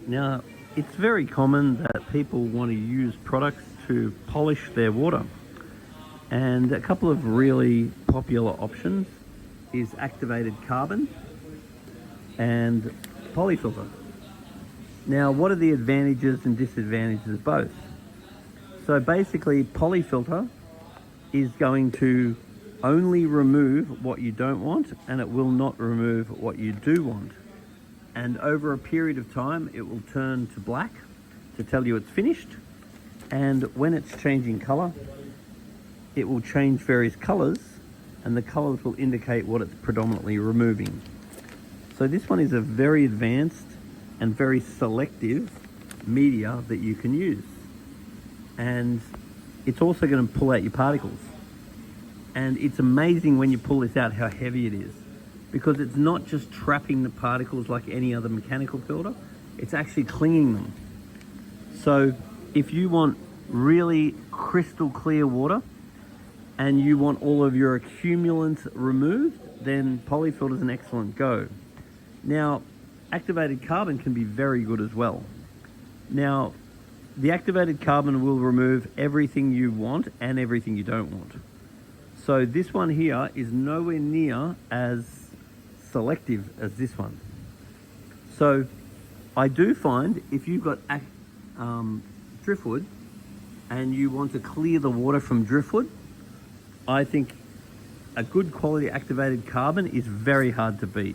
Now, it's very common that people want to use products to polish their water. And a couple of really popular options is activated carbon and Polyfilter. Now, what are the advantages and disadvantages of both? So basically, Polyfilter is going to only remove what you don't want, and it will not remove what you do want. And over a period of time, it will turn to black to tell you it's finished. And when it's changing color, it will change various colors, and the colors will indicate what it's predominantly removing. So this one is a very advanced and very selective media that you can use. And it's also going to pull out your particles. And it's amazing when you pull this out how heavy it is, because it's not just trapping the particles like any other mechanical filter, it's actually clinging them. So if you want really crystal clear water and you want all of your accumulants removed, then Polyfilter is an excellent go. Now, activated carbon can be very good as well. Now, the activated carbon will remove everything you want and everything you don't want. So this one here is nowhere near as selective as this one. So I do find if you've got driftwood and you want to clear the water from driftwood, I think a good quality activated carbon is very hard to beat.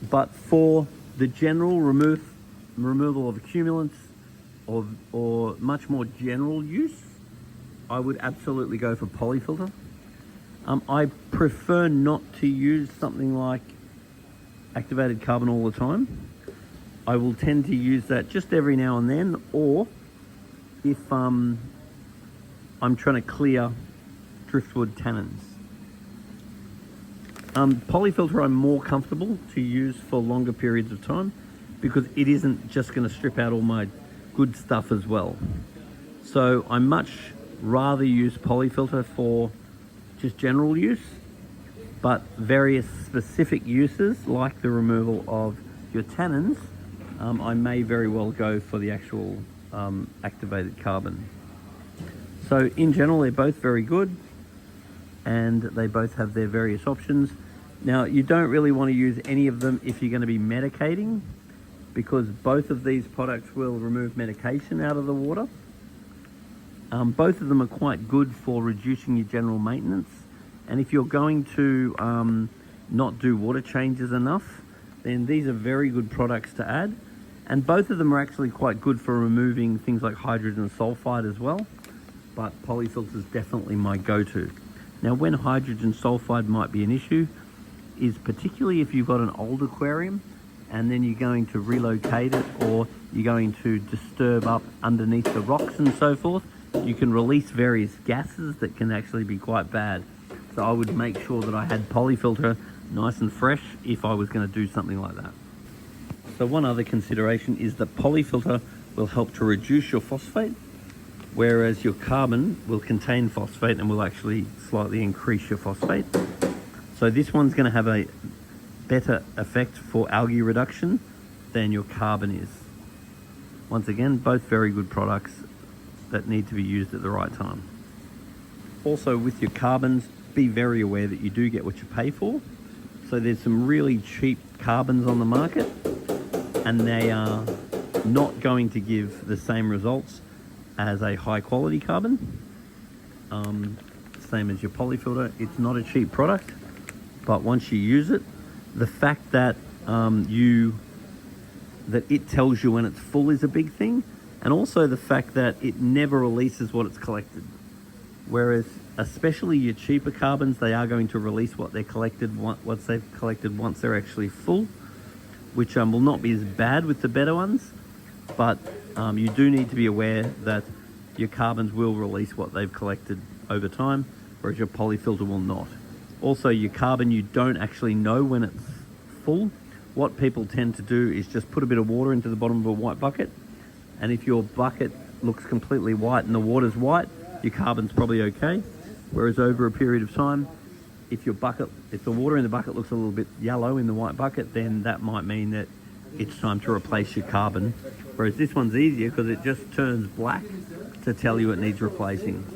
But for the general removal of accumulants or much more general use, I would absolutely go for Polyfilter. I prefer not to use something like activated carbon all the time. I will tend to use that just every now and then, or if I'm trying to clear driftwood tannins. Polyfilter I'm more comfortable to use for longer periods of time because it isn't just going to strip out all my good stuff as well. So I much rather use Polyfilter for just general use, but various specific uses like the removal of your tannins, I may very well go for the actual activated carbon. So in general, they're both very good and they both have their various options. Now, you don't really want to use any of them if you're going to be medicating, because both of these products will remove medication out of the water. Both of them are quite good for reducing your general maintenance. And if you're going to not do water changes enough, then these are very good products to add. And both of them are actually quite good for removing things like hydrogen sulfide as well. But Polyfilter is definitely my go-to. Now, when hydrogen sulfide might be an issue is particularly if you've got an old aquarium and then you're going to relocate it or you're going to disturb up underneath the rocks and so forth. You can release various gases that can actually be quite bad. So I would make sure that I had Polyfilter nice and fresh if I was going to do something like that. So one other consideration is that Polyfilter will help to reduce your phosphate, whereas your carbon will contain phosphate and will actually slightly increase your phosphate. So this one's going to have a better effect for algae reduction than your carbon is. Once again, both very good products that need to be used at the right time. Also, with your carbons, be very aware that you do get what you pay for. So there's some really cheap carbons on the market and they are not going to give the same results as a high quality carbon. Same as your Polyfilter, it's not a cheap product, but once you use it, the fact that it tells you when it's full is a big thing, and also the fact that it never releases what it's collected. Whereas, especially your cheaper carbons, they are going to release what they've collected once they're actually full, which will not be as bad with the better ones, but you do need to be aware that your carbons will release what they've collected over time, whereas your Polyfilter will not. Also, your carbon, you don't actually know when it's full. What people tend to do is just put a bit of water into the bottom of a white bucket, and if your bucket looks completely white and the water's white, your carbon's probably okay. Whereas over a period of time, if the water in the bucket looks a little bit yellow in the white bucket, then that might mean that it's time to replace your carbon. Whereas this one's easier because it just turns black to tell you it needs replacing.